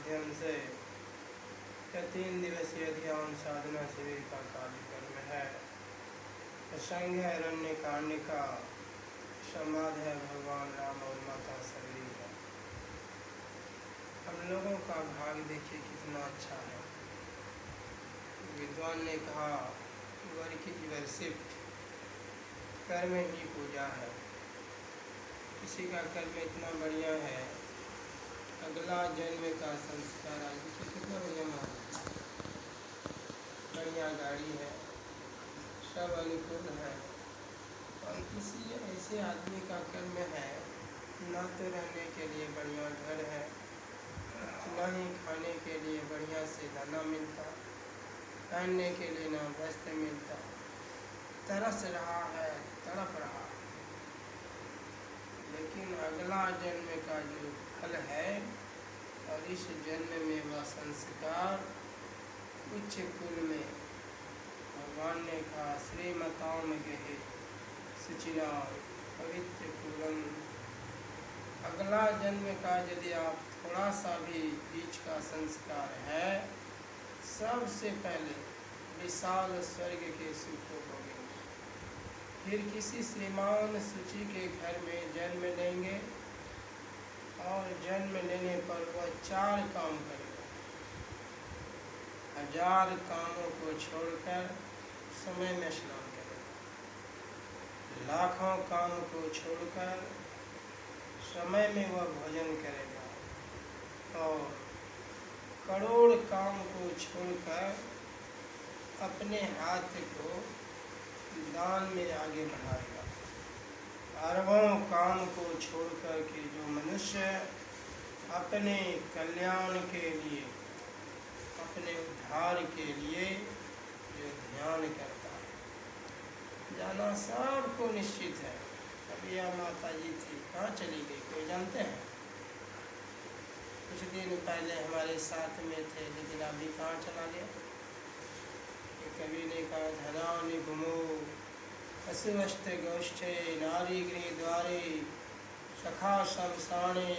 माध्यम से 3 दिवसीय ध्यान साधना शिविर का कार्यक्रम है। प्रसंग है अरण्य कांड का। संवाद है भगवान राम और माता सबरी का। हम लोगों का भाग देखिए कितना अच्छा है। विद्वान ने कहा वर्क इज वर्शिप, कर्म ही पूजा है। किसी का कर्म इतना बढ़िया है, अगला जन्म का संस्कार। आज देखिए कितना बढ़िया गाड़ी है, सब अनुकूल है। और किसी ऐसे आदमी का कर्म है, ना तो रहने के लिए बढ़िया घर है, ना ही खाने के लिए बढ़िया से दाना मिलता, पहनने के लिए ना वस्त्र मिलता, तरस रहा है, तड़प रहा। लेकिन अगला जन्म का जो फल है और इस जन्म में वह संस्कार उच्च कुल में, भगवान ने कहा श्रीमताम गहे सुचिना पवित्र कुलम। अगला जन्म का यदि आप थोड़ा सा भी बीच का संस्कार है, सबसे पहले विशाल स्वर्ग के सुख को भोगेंगे। फिर किसी श्रीमान सुचि के घर में जन्म लेंगे और जन्म लेने पर वह 4 काम करेगा। 1000 कामों को छोड़कर समय में स्नान करेगा, लाखों काम को छोड़कर समय में वह भोजन करेगा, और करोड़ काम को छोड़कर अपने हाथ को दान में आगे बढ़ाएगा। अरबों काम को छोड़कर के जो मनुष्य अपने कल्याण के लिए, अपने उद्धार के लिए जो ध्यान करता है, जाना सबको निश्चित है। अभी यह माता जी थी, कहाँ चली गई कोई जानते हैं? कुछ दिन पहले हमारे साथ में थे, लेकिन अभी कहाँ चला गया? कवि ने कहा धना निगमो अशुवस्त गोष्ठे नारी गृह द्वारे सखा शमशाने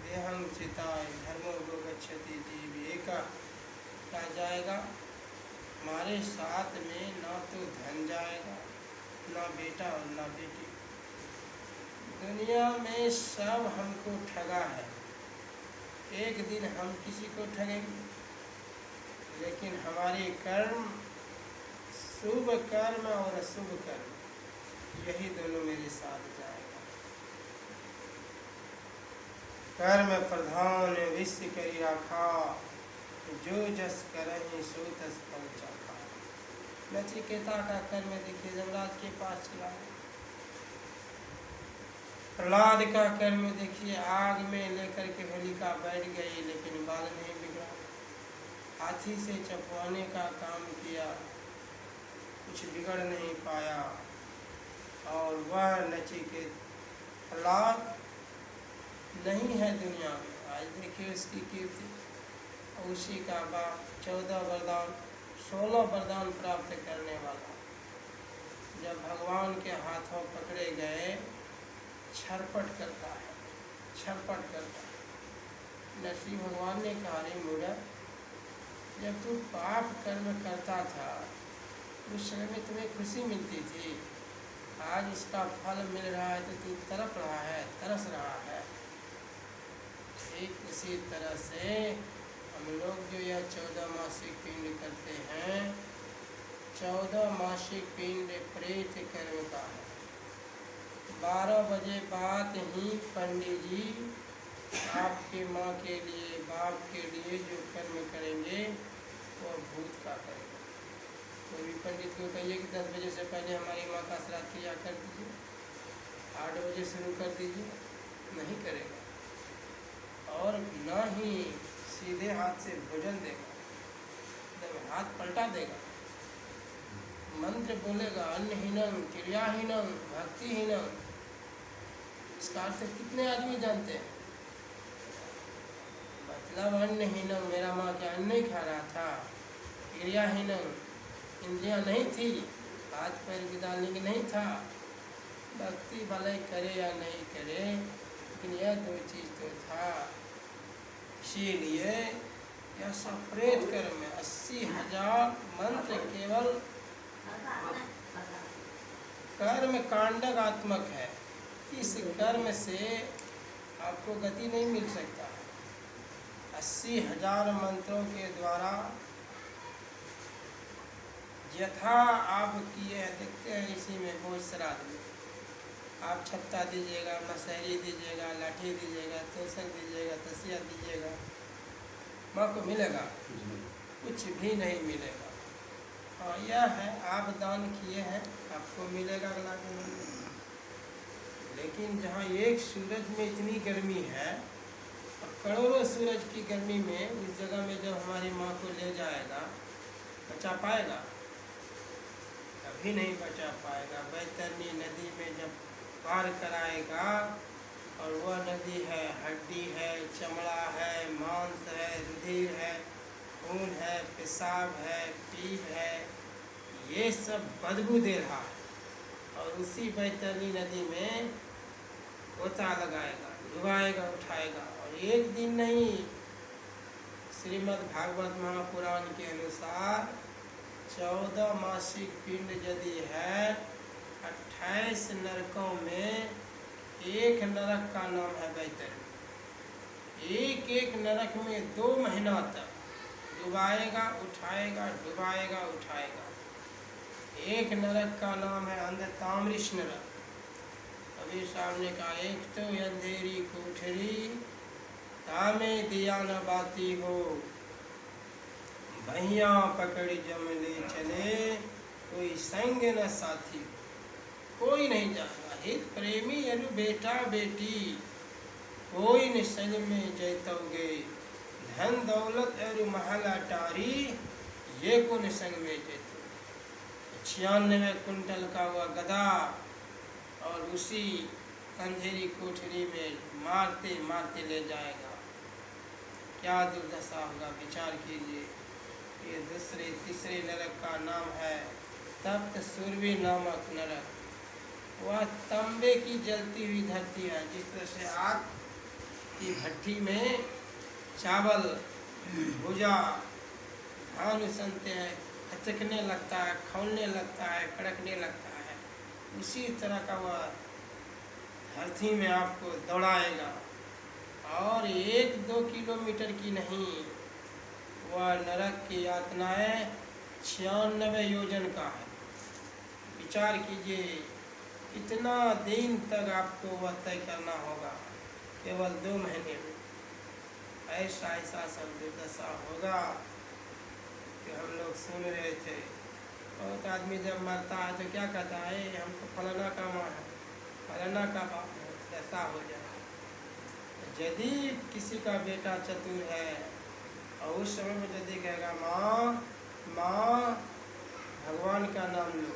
देहं चिताय धर्मो गो गच्छति जीव एका। क्या जाएगा? हमारे साथ में ना तो धन जाएगा, ना बेटा और ना बेटी। दुनिया में सब हमको ठगा है, एक दिन हम किसी को ठगेंगे। लेकिन हमारे कर्म, शुभ कर्म और अशुभ कर्म, यही दोनों मेरे साथ जाएगा। कर्म प्रधान विश्व करी राखा, जो जस करहि सो तस फल चाखा। नचिकेता का कर्म देखिए, यमराज के पास चला। प्रहलाद का कर्म देखिए, आग में लेकर के होलिका बैठ गई, लेकिन बाल नहीं बिगड़ा। हाथी से चपवाने का काम किया, कुछ बिगड़ नहीं पाया। और वह नचिकेत प्रहलाद नहीं है दुनिया में। आज देखिए उसकी कीर्ति। उसी का बाप 14 वरदान 16 वरदान प्राप्त करने वाला, जब भगवान के हाथों पकड़े गए, छरपट करता है, छरपट करता है। नरसिंह भगवान ने कहा रे मूढ़ा, जब तू पाप कर्म करता था उस समय में तुम्हें खुशी मिलती थी, आज इसका फल मिल रहा है तो तू तड़प रहा है, तरस रहा है। ठीक उसी तरह से हम लोग जो यह 14 मासिक पिंड करते हैं, 14 मासिक पिंड प्रेत कर्म का है। 12 बजे बाद ही पंडित जी आपकी माँ के लिए, बाप के लिए जो कर्म करेंगे वो भूत का करेंगे। कोई भी पंडित को कहिए कि 10 बजे से पहले हमारी माँ का श्राद्ध किया कर दीजिए, 8 बजे शुरू कर दीजिए, नहीं करेगा। और न ही सीधे हाथ से भोजन देगा, जब हाथ पलटा देगा, मंत्र बोलेगा अन्नहीनम क्रियाहीनम भक्तिहीनम। इसका अर्थ कितने आदमी जानते हैं? मतलब अन्नहीनम, मेरा माँ क्या अन्न नहीं खा रहा था। क्रियाहीनम, इंद्रियां नहीं थी, हाथ पैर गिदाने की नहीं था। भक्ति भले करे या नहीं करे, लेकिन यह 2 चीज़ तो था। इसीलिए यह सब प्रेत कर्म में 80,000 मंत्र केवल कर्म कांडकात्मक है। इस कर्म से आपको गति नहीं मिल सकता। 80,000 मंत्रों के द्वारा यथा आप किए हैं, देखते हैं इसी में बहुत श्राद्ध में आप छत्ता दीजिएगा, मसहरी दीजिएगा, लाठी दीजिएगा, तोशक दीजिएगा, तसिया दीजिएगा, माँ को मिलेगा? कुछ भी नहीं मिलेगा। हाँ, यह है आप दान किए हैं, आपको मिलेगा अगला जन्म में। लेकिन जहाँ एक सूरज में इतनी गर्मी है और करोड़ों सूरज की गर्मी में उस जगह में जब हमारी माँ को ले जाएगा, बचा पाएगा? कभी नहीं बचा पाएगा। बैतरनी नदी में जब पार कराएगा, और वह नदी है, हड्डी है, चमड़ा है, मांस है, रुधिर है, खून है, पेशाब है, पीप है, ये सब बदबू दे रहा है। और उसी बैतरनी नदी में गोता लगाएगा, डुबाएगा, उठाएगा। और एक दिन नहीं, श्रीमद् भागवत महापुराण के अनुसार 14 मासिक पिंड यदि है, 28 नरकों में एक नरक का नाम है बैतरनी। एक एक नरक में 2 महीना तक डुबाएगा, उठाएगा, डुबाएगा, उठाएगा। एक नरक का नाम है अंधताम्रिश नरक। कबीर साहब ने कहा, एक तो अंधेरी कोठरी, तामे दिया न बाती हो, भैया पकड़ जम ले चले, कोई संग न साथी। कोई नहीं जाएगा। हित प्रेमी अरु बेटा बेटी, कोई न संग में जैतोगे। धन दौलत अरु महल अटारी, ये को न संग में जैतो। 96 कुंटल का हुआ गधा और उसी अंधेरी कोठरी में मारते मारते ले जाएगा। क्या दुर्दशा होगा, विचार कीजिए। ये दूसरे तीसरे नरक का नाम है तप्त सुरभि नामक नरक। वह तांबे की जलती हुई धरती है। जिस तरह से आग की भट्टी में चावल, भुजा, धान उसनते हैं, खचकने लगता है, खौलने लगता है, कड़कने लगता है, उसी तरह का वह धरती में आपको दौड़ाएगा। और 1-2 किलोमीटर की नहीं, वह नरक की यातनाएं 96 योजन का है। विचार कीजिए, कितना दिन तक आपको वह तय करना होगा, केवल 2 महीने में। ऐसा ऐसा सब दुर्दशा होगा कि हम लोग सुन रहे थे। बहुत आदमी जब मरता है तो क्या कहता है, हम तो फलाना का माँ है, फलाना का बाप है, ऐसा हो जाए। यदि किसी का बेटा चतुर है और उस समय में यदि कहेगा माँ माँ, भगवान का नाम लो,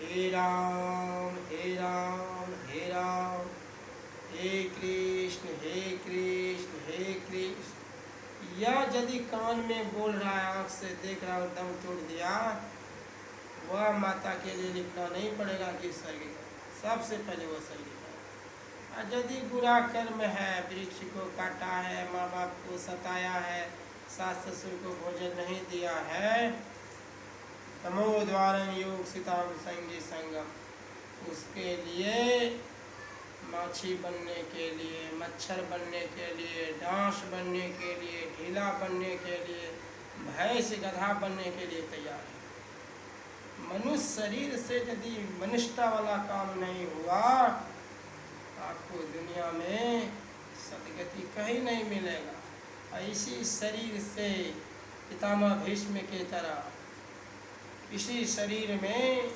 हे राम हे राम हे राम, हे कृष्ण हे कृष्ण हे कृष्ण, या यदि कान में बोल रहा है, आँख से देख रहा है, दम तोड़ दिया, वह माता के लिए लिखना नहीं पड़ेगा कि स्वर्ग, सबसे पहले वो स्वर्ग। और यदि बुरा कर्म है, वृक्ष को काटा है, माँ बाप को सताया है, सास ससुर को भोजन नहीं दिया है, तमोद्वारम योग सीताम संगी संगम, उसके लिए माछी बनने के लिए, मच्छर बनने के लिए, डांस बनने के लिए, ढीला बनने के लिए, भैंस गधा बनने के लिए तैयार है। मनुष्य शरीर से यदि मनुष्यता वाला काम नहीं हुआ, आपको दुनिया में सदगति कहीं नहीं मिलेगा। इसी शरीर से पितामह भीष्म के तरह, इसी शरीर में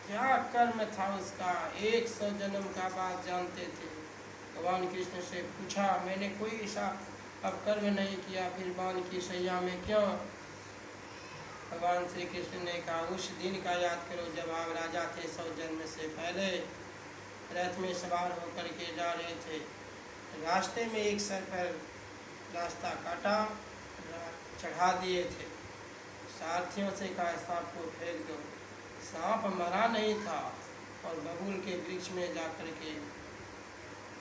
क्या कर्म था उसका, 100 जन्म का बात जानते थे। भगवान कृष्ण से पूछा, मैंने कोई ऐसा अब कर्म नहीं किया, फिर बाण की सैया में क्यों? भगवान श्री कृष्ण ने कहा, उस दिन का याद करो जब आप राजा थे, 100 जन्म से पहले रथ में सवार होकर के जा रहे थे, रास्ते में एक सर पर रास्ता काटा, चढ़ा दिए थे, सारथियों से कहा सांप को फेंक दो। सांप मरा नहीं था और बबूल के वृक्ष में जाकर के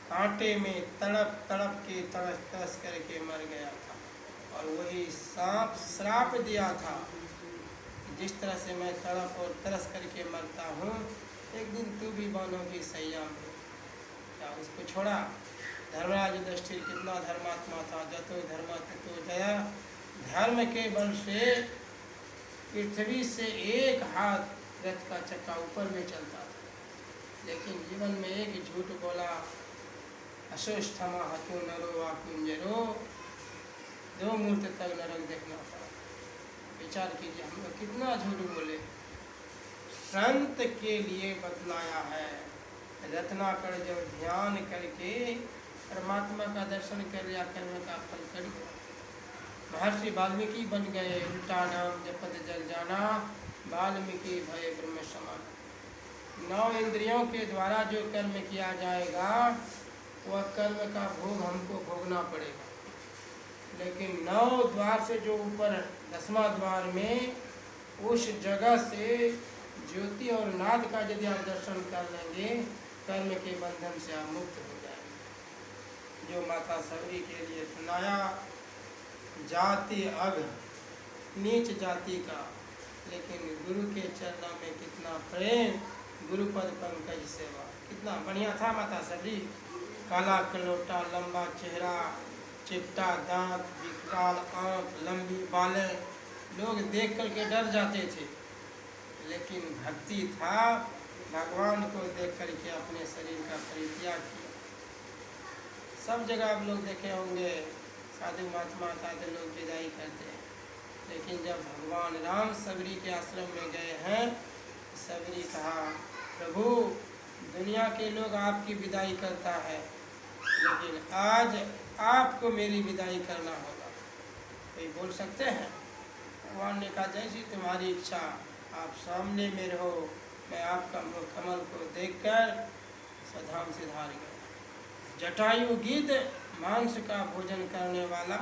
कांटे में तड़प तड़प के तरस तरस करके मर गया था। और वही सांप श्राप दिया था, जिस तरह से मैं तड़प और तरस करके मरता हूँ, एक दिन तू भी बनोगी सैया में। क्या उसको छोड़ा? धर्मराज युधिष्ठिर कितना धर्मात्मा था, जतो धर्म ततो जया। धर्म के बल से पृथ्वी से एक हाथ रथ का चक्का ऊपर में चलता था, लेकिन जीवन में एक झूठ बोला, अशोष्ठमा हतो नरो वा कुंजरो, 2 मुहूर्त तक नरक देखना पड़ा। विचार कीजिए, हम लोग कितना झूठ बोले। संत के लिए बतलाया है, रत्नाकर जब ध्यान करके परमात्मा का दर्शन कर लिया, कर्म का फल कर लिया। महर्षि वाल्मीकि बन गए, उल्टा नाम जपत जग जाना, वाल्मीकि भय ब्रह्म समान। 9 इंद्रियों के द्वारा जो कर्म किया जाएगा, वह कर्म का भोग हमको भोगना पड़ेगा। लेकिन 9 द्वार से जो ऊपर 10वां द्वार में, उस जगह से ज्योति और नाद का यदि आप दर्शन कर लेंगे, कर्म के बंधन से आप मुक्त हो जाएंगे। जो माता सबरी के लिए सुनाया, जाति अघ नीच जाति का, लेकिन गुरु के चरणों में कितना प्रेम, गुरुपद पंकज सेवा, कितना बढ़िया था माता सबरी। काला कलोटा, लंबा चेहरा, चिपटा दांत, विकराल आंख, लंबी बालें, लोग देख करके डर जाते थे, लेकिन भक्ति था, भगवान को देख करके अपने शरीर का परित्याग किया। सब जगह आप लोग देखे होंगे, साधु महात्मा आते लोग विदाई करते हैं, लेकिन जब भगवान राम सबरी के आश्रम में गए हैं, सबरी कहा, प्रभु दुनिया के लोग आपकी विदाई करता है, लेकिन आज आपको मेरी विदाई करना होगा। कोई बोल सकते हैं? भगवान ने कहा, जैसी तुम्हारी इच्छा, आप सामने में रहो, मैं आपका मुख कमल को देखकर स्वधाम सिधार गया। जटायु गिद्ध मांस का भोजन करने वाला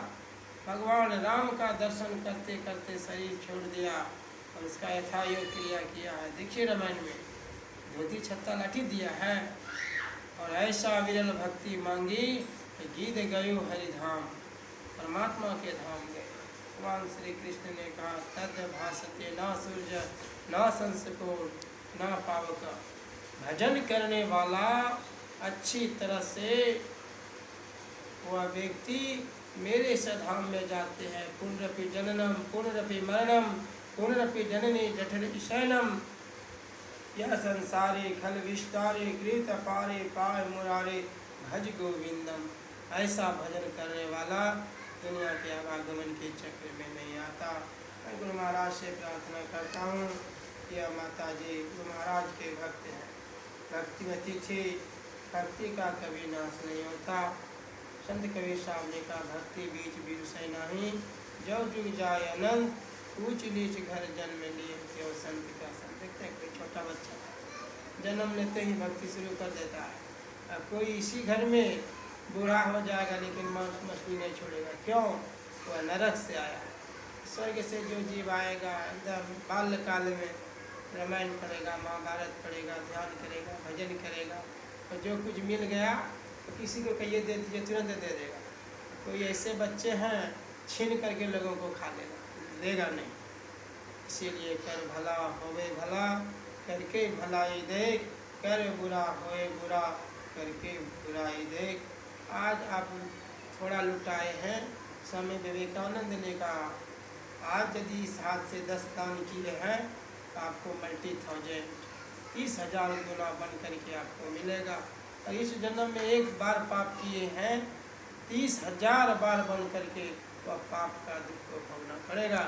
भगवान राम का दर्शन करते करते शरीर छोड़ दिया और उसका यथायोग क्रिया किया है। देखिए रामायण में धोती छत्ता लाठी दिया है, और ऐसा विरल भक्ति मांगी कि गिद्ध गयो हरिधाम, परमात्मा के धाम गए। भगवान श्री कृष्ण ने कहा, तद भासते न सूर्य न संसको न पावक। भजन करने वाला अच्छी तरह से वह व्यक्ति मेरे सधाम में जाते हैं। पुनरपि जननम पुनरपि मरणम पुनरपि जननी जठर शयनम, यह संसारे खल विस्तारे कृत पारे पाय मुरारे भज गोविंदम। ऐसा भजन करने वाला दुनिया के आवागमन के चक्र में नहीं आता। मैं गुरु महाराज से प्रार्थना करता हूँ कि माता जी गुरु महाराज के भक्त हैं, भक्तिमती थी, भक्ति का कभी नाश नहीं होता। संत कबीर साहब ने कहा, भक्ति बीच बिरसै नहीं, जो जुग जाए अनंत, ऊंच नीच घर जन्म लिए क्यों संत का संत। देखते हैं कोई छोटा बच्चा जन्म लेते ही भक्ति शुरू कर देता है, कोई इसी घर में बूढ़ा हो जाएगा लेकिन मांस मछली नहीं छोड़ेगा, क्यों? वह नरक से आया है। स्वर्ग से जो जीव आएगा, एकदम बाल्यकाल में रामायण पढ़ेगा, महाभारत पढ़ेगा, ध्यान करेगा, भजन करेगा, और जो कुछ मिल गया तो किसी को कहिए दे दीजिए, तुरंत दे देगा। कोई ऐसे बच्चे हैं छीन करके लोगों को खा लेगा, देगा नहीं। इसीलिए कर भला होवे भला, करके भलाई देख, कर बुरा होए बुरा, करके बुराई देख। आज आप थोड़ा लुटाए हैं, स्वामी विवेकानंद ने कहा, आज यदि इस हाथ से 10 दान किए हैं तो आपको मल्टी-1000 30,000 गुना बन करके आपको मिलेगा। और इस जन्म में एक बार पाप किए हैं, 30,000 बार बन करके वह पाप का दुख को भोगना पड़ेगा।